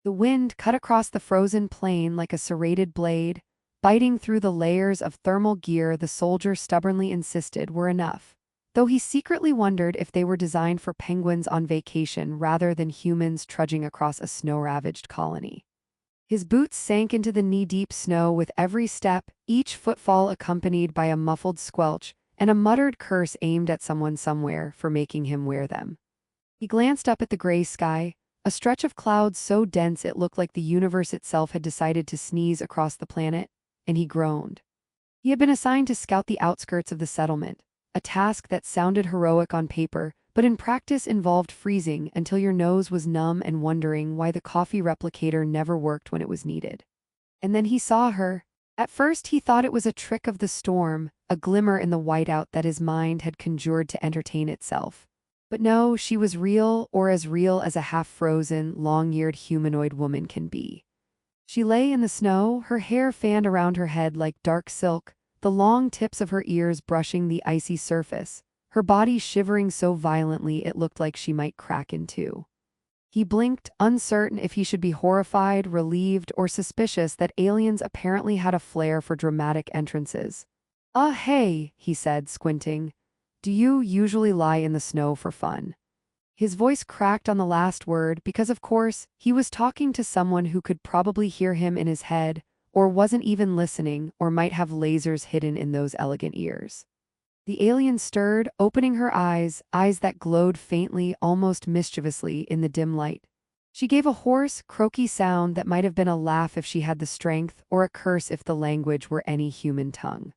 The wind cut across the frozen plain like a serrated blade, biting through the layers of thermal gear the soldier stubbornly insisted were enough, though he secretly wondered if they were designed for penguins on vacation rather than humans trudging across a snow-ravaged colony. His boots sank into the knee-deep snow with every step, each footfall accompanied by a muffled squelch and a muttered curse aimed at someone somewhere for making him wear them. He glanced up at the gray sky, a stretch of clouds so dense it looked like the universe itself had decided to sneeze across the planet, and he groaned. He had been assigned to scout the outskirts of the settlement, a task that sounded heroic on paper, but in practice involved freezing until your nose was numb and wondering why the coffee replicator never worked when it was needed. And then he saw her. At first he thought it was a trick of the storm, a glimmer in the whiteout that his mind had conjured to entertain itself. But no, she was real, or as real as a half-frozen, long-eared humanoid woman can be. She lay in the snow, her hair fanned around her head like dark silk, the long tips of her ears brushing the icy surface, her body shivering so violently it looked like she might crack in two. He blinked, uncertain if he should be horrified, relieved, or suspicious that aliens apparently had a flair for dramatic entrances. Hey," he said, squinting. "Do you usually lie in the snow for fun?" His voice cracked on the last word because, of course, he was talking to someone who could probably hear him in his head, or wasn't even listening, or might have lasers hidden in those elegant ears. The alien stirred, opening her eyes, eyes that glowed faintly, almost mischievously, in the dim light. She gave a hoarse, croaky sound that might have been a laugh if she had the strength, or a curse if the language were any human tongue.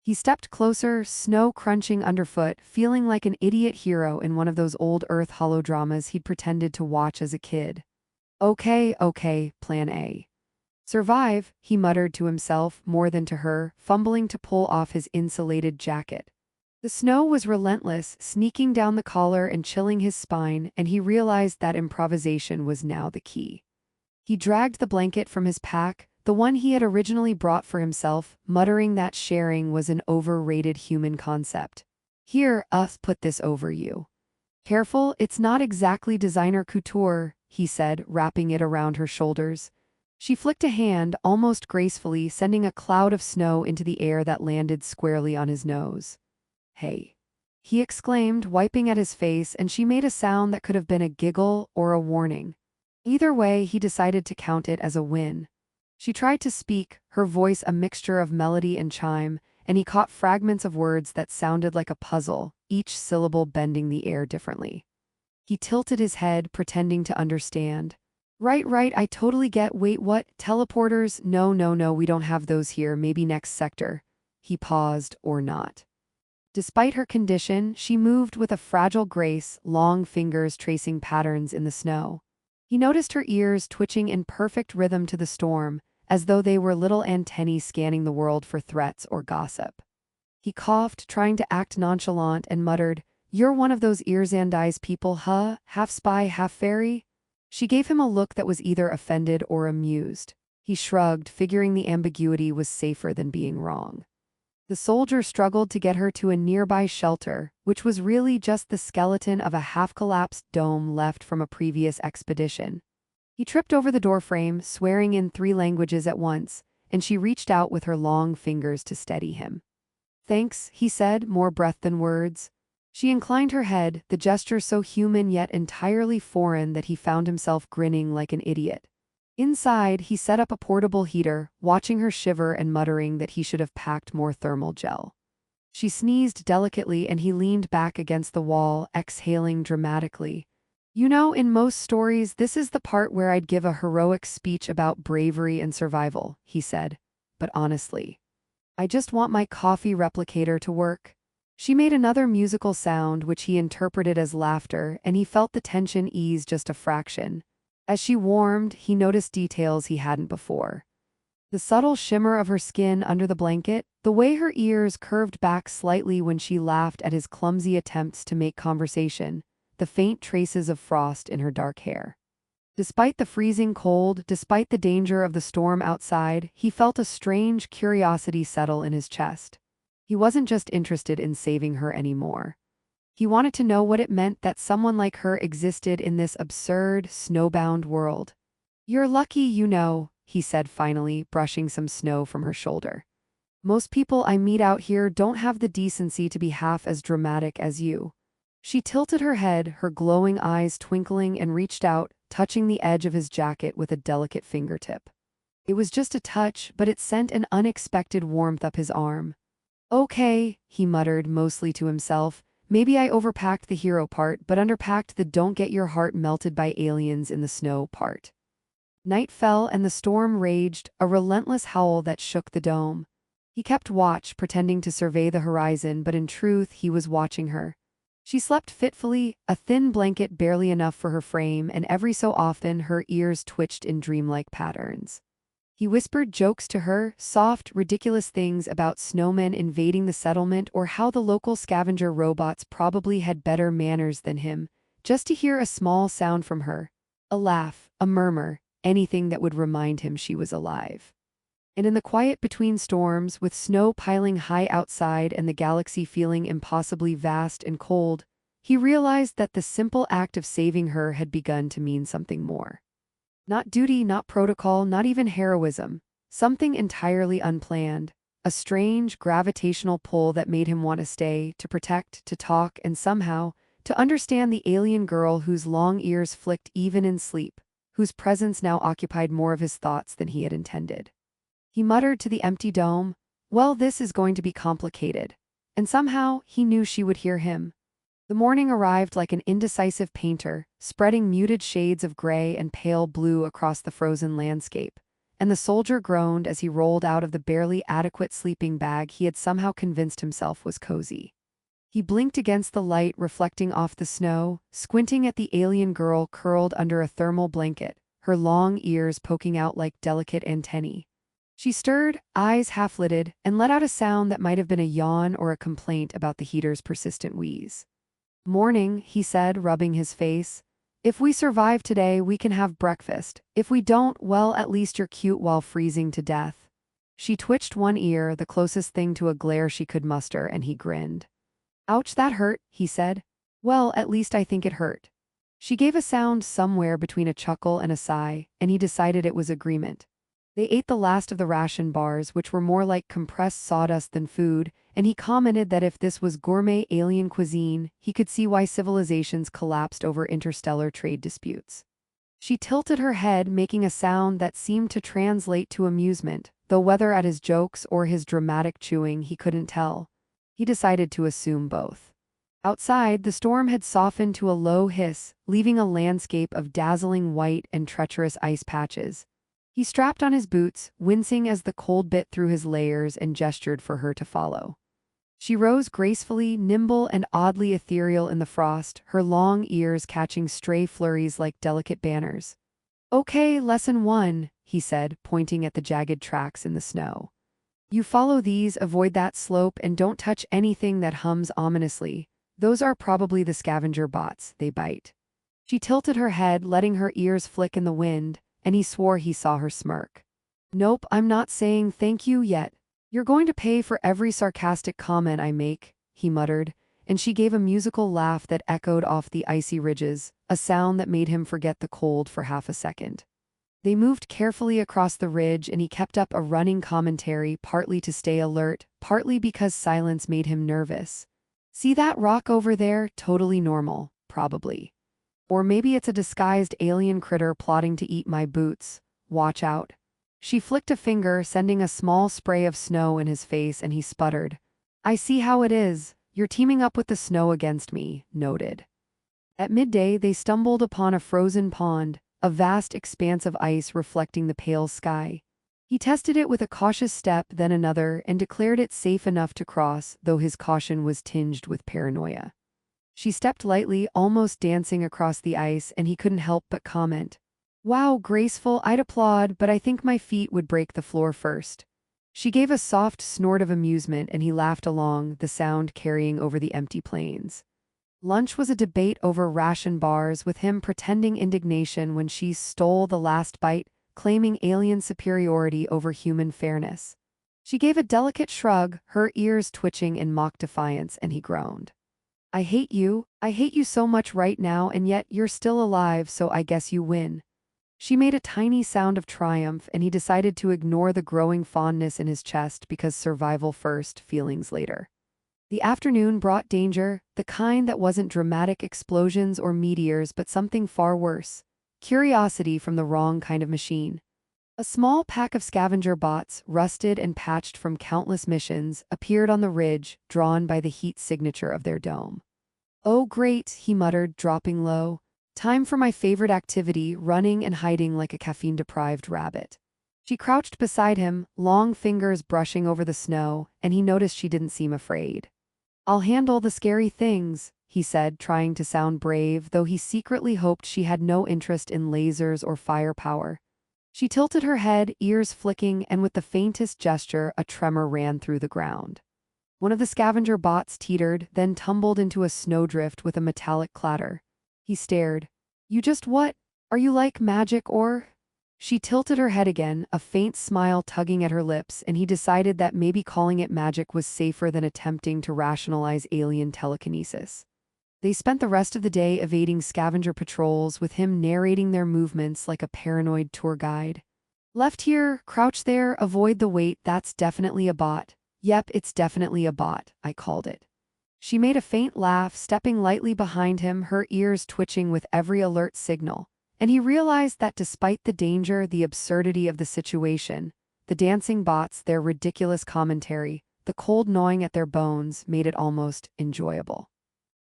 He stepped closer, snow crunching underfoot, feeling like an idiot hero in one of those old Earth holodramas he'd pretended to watch as a kid. Okay, plan A. Survive, he muttered to himself more than to her, fumbling to pull off his insulated jacket. The snow was relentless, sneaking down the collar and chilling his spine, and he realized that improvisation was now the key. He dragged the blanket from his pack, the one he had originally brought for himself, muttering that sharing was an overrated human concept. Here, put this over you. Careful, it's not exactly designer couture, he said, wrapping it around her shoulders. She flicked a hand, almost gracefully, sending a cloud of snow into the air that landed squarely on his nose. Hey, he exclaimed, wiping at his face, and she made a sound that could have been a giggle or a warning. Either way, he decided to count it as a win. She tried to speak, her voice a mixture of melody and chime, and he caught fragments of words that sounded like a puzzle, each syllable bending the air differently. He tilted his head, pretending to understand. Right, I totally get. Wait, what? Teleporters? No, we don't have those here, maybe next sector. He paused, or not. Despite her condition, she moved with a fragile grace, long fingers tracing patterns in the snow. He noticed her ears twitching in perfect rhythm to the storm, as though they were little antennae scanning the world for threats or gossip. He coughed, trying to act nonchalant, and muttered, "You're one of those ears and eyes people, huh? Half spy, half fairy?" She gave him a look that was either offended or amused. He shrugged, figuring the ambiguity was safer than being wrong. The soldier struggled to get her to a nearby shelter, which was really just the skeleton of a half-collapsed dome left from a previous expedition. He tripped over the doorframe, swearing in 3 languages at once, and she reached out with her long fingers to steady him. "Thanks," he said, more breath than words. She inclined her head, the gesture so human yet entirely foreign that he found himself grinning like an idiot. Inside, he set up a portable heater, watching her shiver and muttering that he should have packed more thermal gel. She sneezed delicately and he leaned back against the wall, exhaling dramatically. "You know, in most stories, this is the part where I'd give a heroic speech about bravery and survival," he said. "But honestly, I just want my coffee replicator to work." She made another musical sound, which he interpreted as laughter, and he felt the tension ease just a fraction. As she warmed, he noticed details he hadn't before. The subtle shimmer of her skin under the blanket, the way her ears curved back slightly when she laughed at his clumsy attempts to make conversation, the faint traces of frost in her dark hair. Despite the freezing cold, despite the danger of the storm outside, he felt a strange curiosity settle in his chest. He wasn't just interested in saving her anymore. He wanted to know what it meant that someone like her existed in this absurd, snowbound world. You're lucky, you know, he said finally, brushing some snow from her shoulder. Most people I meet out here don't have the decency to be half as dramatic as you. She tilted her head, her glowing eyes twinkling, and reached out, touching the edge of his jacket with a delicate fingertip. It was just a touch, but it sent an unexpected warmth up his arm. Okay, he muttered, mostly to himself. Maybe I overpacked the hero part, but underpacked the don't get your heart melted by aliens in the snow part. Night fell and the storm raged, a relentless howl that shook the dome. He kept watch, pretending to survey the horizon, but in truth he was watching her. She slept fitfully, a thin blanket barely enough for her frame, and every so often her ears twitched in dreamlike patterns. He whispered jokes to her, soft, ridiculous things about snowmen invading the settlement or how the local scavenger robots probably had better manners than him, just to hear a small sound from her. A laugh, a murmur, anything that would remind him she was alive. And in the quiet between storms, with snow piling high outside and the galaxy feeling impossibly vast and cold, he realized that the simple act of saving her had begun to mean something more. Not duty, not protocol, not even heroism. Something entirely unplanned. A strange, gravitational pull that made him want to stay, to protect, to talk, and somehow, to understand the alien girl whose long ears flicked even in sleep, whose presence now occupied more of his thoughts than he had intended. He muttered to the empty dome, "Well, this is going to be complicated." And somehow, he knew she would hear him. The morning arrived like an indecisive painter, spreading muted shades of gray and pale blue across the frozen landscape, and the soldier groaned as he rolled out of the barely adequate sleeping bag he had somehow convinced himself was cozy. He blinked against the light reflecting off the snow, squinting at the alien girl curled under a thermal blanket, her long ears poking out like delicate antennae. She stirred, eyes half-lidded, and let out a sound that might have been a yawn or a complaint about the heater's persistent wheeze. "Morning," he said, rubbing his face. "If we survive today, we can have breakfast. If we don't, well, at least you're cute while freezing to death." She twitched one ear, the closest thing to a glare she could muster, and he grinned. "Ouch, that hurt," he said. "Well, at least I think it hurt." She gave a sound somewhere between a chuckle and a sigh, and he decided it was agreement. They ate the last of the ration bars, which were more like compressed sawdust than food, and he commented that if this was gourmet alien cuisine, he could see why civilizations collapsed over interstellar trade disputes. She tilted her head, making a sound that seemed to translate to amusement, though whether at his jokes or his dramatic chewing he couldn't tell. He decided to assume both. Outside, the storm had softened to a low hiss, leaving a landscape of dazzling white and treacherous ice patches. He strapped on his boots, wincing as the cold bit through his layers, and gestured for her to follow. She rose gracefully, nimble and oddly ethereal in the frost, her long ears catching stray flurries like delicate banners. "Okay, lesson 1, he said, pointing at the jagged tracks in the snow. "You follow these, avoid that slope, and don't touch anything that hums ominously. Those are probably the scavenger bots, they bite." She tilted her head, letting her ears flick in the wind, and he swore he saw her smirk. "Nope, I'm not saying thank you yet. You're going to pay for every sarcastic comment I make," he muttered, and she gave a musical laugh that echoed off the icy ridges, a sound that made him forget the cold for half a second. They moved carefully across the ridge, and he kept up a running commentary, partly to stay alert, partly because silence made him nervous. "See that rock over there? Totally normal, probably. Or maybe it's a disguised alien critter plotting to eat my boots. Watch out." She flicked a finger, sending a small spray of snow in his face, and he sputtered. "I see how it is. You're teaming up with the snow against me," noted. At midday, they stumbled upon a frozen pond, a vast expanse of ice reflecting the pale sky. He tested it with a cautious step, then another, and declared it safe enough to cross, though his caution was tinged with paranoia. She stepped lightly, almost dancing across the ice, and he couldn't help but comment. "Wow, graceful, I'd applaud, but I think my feet would break the floor first." She gave a soft snort of amusement, and he laughed along, the sound carrying over the empty plains. Lunch was a debate over ration bars, with him pretending indignation when she stole the last bite, claiming alien superiority over human fairness. She gave a delicate shrug, her ears twitching in mock defiance, and he groaned. I hate you so much right now, and yet you're still alive, so I guess you win." She made a tiny sound of triumph, and he decided to ignore the growing fondness in his chest because survival first, feelings later. The afternoon brought danger, the kind that wasn't dramatic explosions or meteors but something far worse: curiosity from the wrong kind of machine. A small pack of scavenger bots, rusted and patched from countless missions, appeared on the ridge, drawn by the heat signature of their dome. "Oh great," he muttered, dropping low. "Time for my favorite activity, running and hiding like a caffeine-deprived rabbit." She crouched beside him, long fingers brushing over the snow, and he noticed she didn't seem afraid. "I'll handle the scary things," he said, trying to sound brave, though he secretly hoped she had no interest in lasers or firepower. She tilted her head, ears flicking, and with the faintest gesture, a tremor ran through the ground. One of the scavenger bots teetered, then tumbled into a snowdrift with a metallic clatter. He stared. "You just what? Are you like magic or?" She tilted her head again, a faint smile tugging at her lips, and he decided that maybe calling it magic was safer than attempting to rationalize alien telekinesis. They spent the rest of the day evading scavenger patrols, with him narrating their movements like a paranoid tour guide. "Left here, crouch there, avoid the weight, that's definitely a bot. Yep, it's definitely a bot, I called it." She made a faint laugh, stepping lightly behind him, her ears twitching with every alert signal, and he realized that despite the danger, the absurdity of the situation, the dancing bots, their ridiculous commentary, the cold gnawing at their bones, made it almost enjoyable.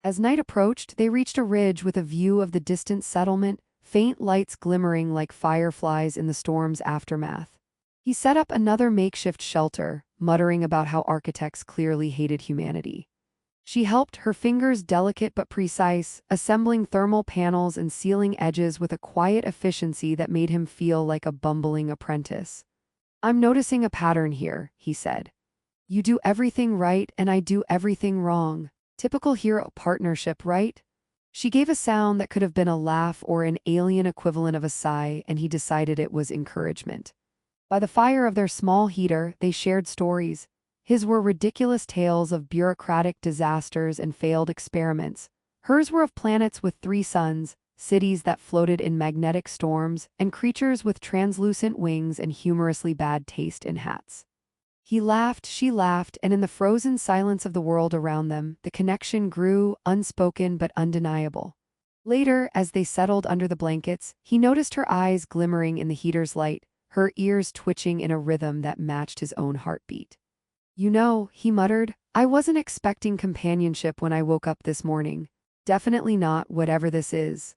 As night approached, they reached a ridge with a view of the distant settlement, faint lights glimmering like fireflies in the storm's aftermath. He set up another makeshift shelter, muttering about how architects clearly hated humanity. She helped, her fingers delicate but precise, assembling thermal panels and sealing edges with a quiet efficiency that made him feel like a bumbling apprentice. "I'm noticing a pattern here," he said. "You do everything right and I do everything wrong. Typical hero partnership, right?" She gave a sound that could have been a laugh or an alien equivalent of a sigh, and he decided it was encouragement. By the fire of their small heater, they shared stories. His were ridiculous tales of bureaucratic disasters and failed experiments. Hers were of planets with 3 suns, cities that floated in magnetic storms, and creatures with translucent wings and humorously bad taste in hats. He laughed, she laughed, and in the frozen silence of the world around them, the connection grew, unspoken but undeniable. Later, as they settled under the blankets, he noticed her eyes glimmering in the heater's light, her ears twitching in a rhythm that matched his own heartbeat. "You know," he muttered, "I wasn't expecting companionship when I woke up this morning. Definitely not, whatever this is."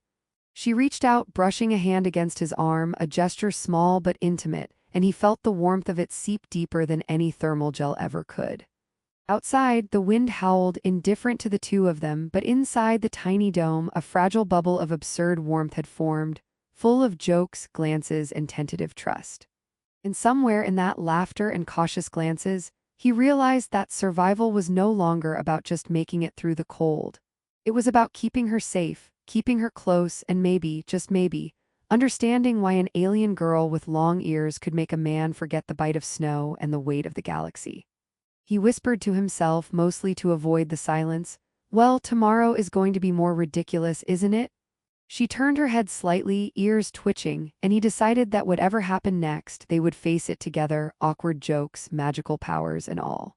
She reached out, brushing a hand against his arm, a gesture small but intimate, and he felt the warmth of it seep deeper than any thermal gel ever could. Outside, the wind howled, indifferent to the two of them, but inside the tiny dome, a fragile bubble of absurd warmth had formed, full of jokes, glances, and tentative trust. And somewhere in that laughter and cautious glances, he realized that survival was no longer about just making it through the cold. It was about keeping her safe, keeping her close, and maybe, just maybe, understanding why an alien girl with long ears could make a man forget the bite of snow and the weight of the galaxy. He whispered to himself, mostly to avoid the silence, "Well, tomorrow is going to be more ridiculous, isn't it?" She turned her head slightly, ears twitching, and he decided that whatever happened next, they would face it together, awkward jokes, magical powers, and all.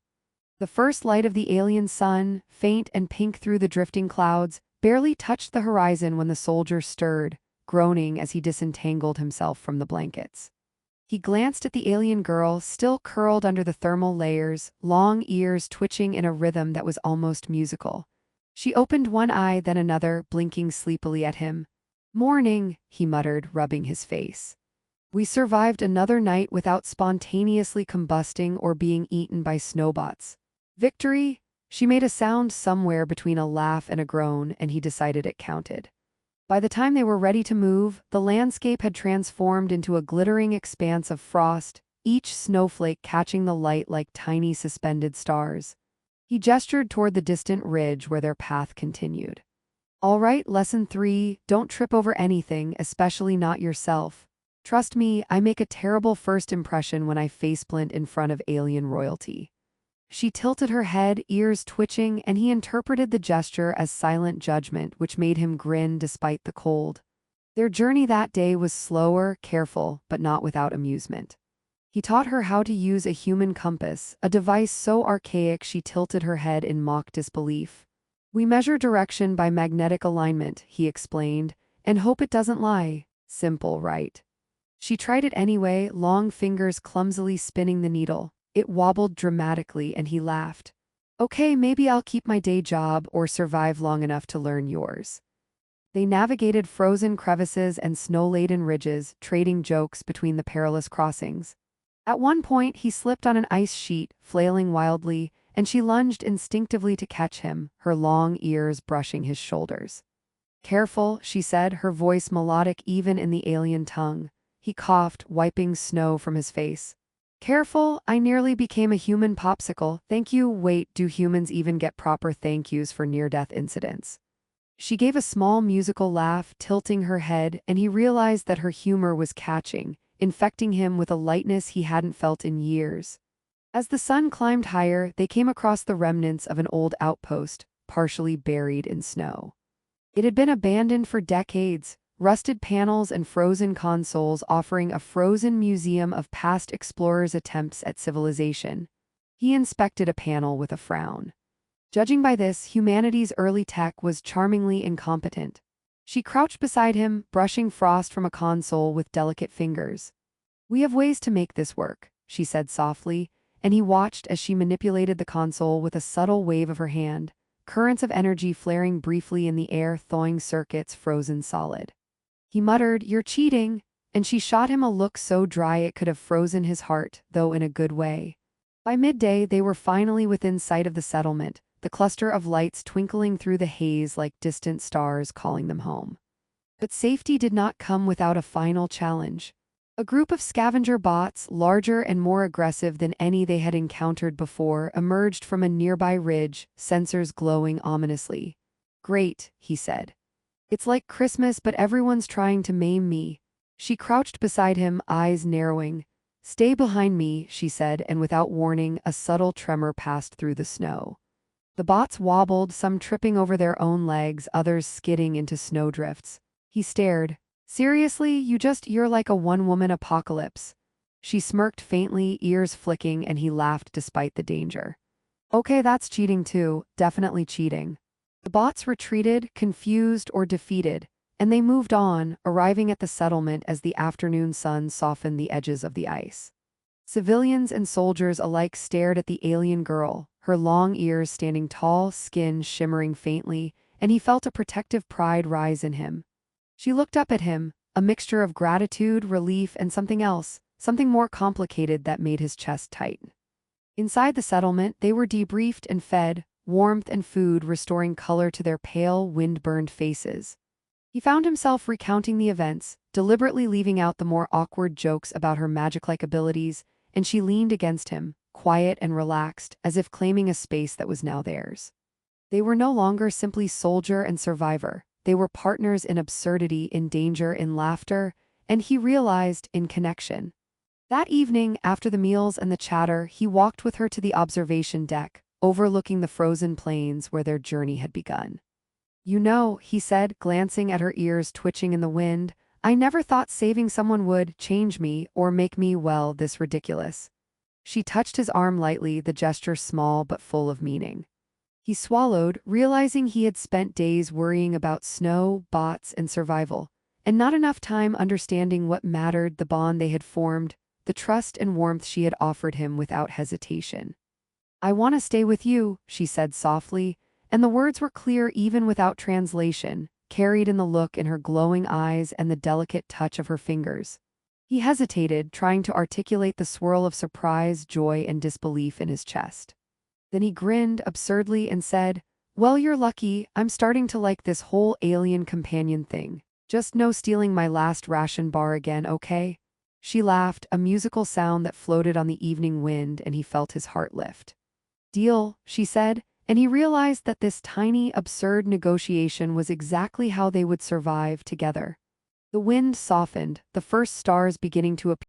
The first light of the alien sun, faint and pink through the drifting clouds, barely touched the horizon when the soldier stirred, groaning as he disentangled himself from the blankets. He glanced at the alien girl, still curled under the thermal layers, long ears twitching in a rhythm that was almost musical. She opened one eye, then another, blinking sleepily at him. "Morning," he muttered, rubbing his face. "We survived another night without spontaneously combusting or being eaten by snowbots. Victory?" She made a sound somewhere between a laugh and a groan, and he decided it counted. By the time they were ready to move, the landscape had transformed into a glittering expanse of frost, each snowflake catching the light like tiny suspended stars. He gestured toward the distant ridge where their path continued. "All right, lesson 3, don't trip over anything, especially not yourself. Trust me, I make a terrible first impression when I faceplint in front of alien royalty." She tilted her head, ears twitching, and he interpreted the gesture as silent judgment, which made him grin despite the cold. Their journey that day was slower, careful, but not without amusement. He taught her how to use a human compass, a device so archaic she tilted her head in mock disbelief. We measure direction by magnetic alignment, he explained, and hope it doesn't lie. Simple, right? She tried it anyway, long fingers clumsily spinning the needle. It wobbled dramatically, and he laughed. Okay, maybe I'll keep my day job or survive long enough to learn yours. They navigated frozen crevices and snow-laden ridges, trading jokes between the perilous crossings. At one point, he slipped on an ice sheet, flailing wildly, and she lunged instinctively to catch him, her long ears brushing his shoulders. Careful, she said, her voice melodic even in the alien tongue. He coughed, wiping snow from his face. Careful, I nearly became a human popsicle. Thank you. Wait, do humans even get proper thank yous for near-death incidents? She gave a small musical laugh, tilting her head, and he realized that her humor was catching, infecting him with a lightness he hadn't felt in years. As the sun climbed higher, they came across the remnants of an old outpost, partially buried in snow. It had been abandoned for decades, rusted panels and frozen consoles offering a frozen museum of past explorers' attempts at civilization. He inspected a panel with a frown. Judging by this, humanity's early tech was charmingly incompetent. She crouched beside him, brushing frost from a console with delicate fingers. We have ways to make this work, she said softly, and he watched as she manipulated the console with a subtle wave of her hand, currents of energy flaring briefly in the air, thawing circuits frozen solid. He muttered, "You're cheating," and she shot him a look so dry it could have frozen his heart, though in a good way. By midday, they were finally within sight of the settlement, the cluster of lights twinkling through the haze like distant stars calling them home. But safety did not come without a final challenge. A group of scavenger bots, larger and more aggressive than any they had encountered before, emerged from a nearby ridge, sensors glowing ominously. "Great," he said. "It's like Christmas, but everyone's trying to maim me." She crouched beside him, eyes narrowing. "Stay behind me," she said, and without warning, a subtle tremor passed through the snow. The bots wobbled, some tripping over their own legs, others skidding into snowdrifts. He stared. "Seriously, you're like a one-woman apocalypse." She smirked faintly, ears flicking, and he laughed despite the danger. "Okay, that's cheating too, definitely cheating." The bots retreated, confused or defeated, and they moved on, arriving at the settlement as the afternoon sun softened the edges of the ice. Civilians and soldiers alike stared at the alien girl, her long ears standing tall, skin shimmering faintly, and he felt a protective pride rise in him. She looked up at him, a mixture of gratitude, relief, and something else, something more complicated that made his chest tighten. Inside the settlement, they were debriefed and fed, warmth and food restoring color to their pale, wind-burned faces. He found himself recounting the events, deliberately leaving out the more awkward jokes about her magic-like abilities, and she leaned against him, quiet and relaxed, as if claiming a space that was now theirs. They were no longer simply soldier and survivor. They were partners in absurdity, in danger, in laughter, and he realized, in connection. That evening, after the meals and the chatter, he walked with her to the observation deck, overlooking the frozen plains where their journey had begun. "You know," he said, glancing at her ears twitching in the wind, "I never thought saving someone would change me or make me, well, this ridiculous." She touched his arm lightly, the gesture small but full of meaning. He swallowed, realizing he had spent days worrying about snow, bots, and survival, and not enough time understanding what mattered, the bond they had formed, the trust and warmth she had offered him without hesitation. "I want to stay with you," she said softly, and the words were clear even without translation, carried in the look in her glowing eyes and the delicate touch of her fingers. He hesitated, trying to articulate the swirl of surprise, joy, and disbelief in his chest. Then he grinned absurdly and said, "Well, you're lucky. I'm starting to like this whole alien companion thing. Just no stealing my last ration bar again, okay?" She laughed, a musical sound that floated on the evening wind, and he felt his heart lift. "Deal," she said, and he realized that this tiny, absurd negotiation was exactly how they would survive together. The wind softened, the first stars beginning to appear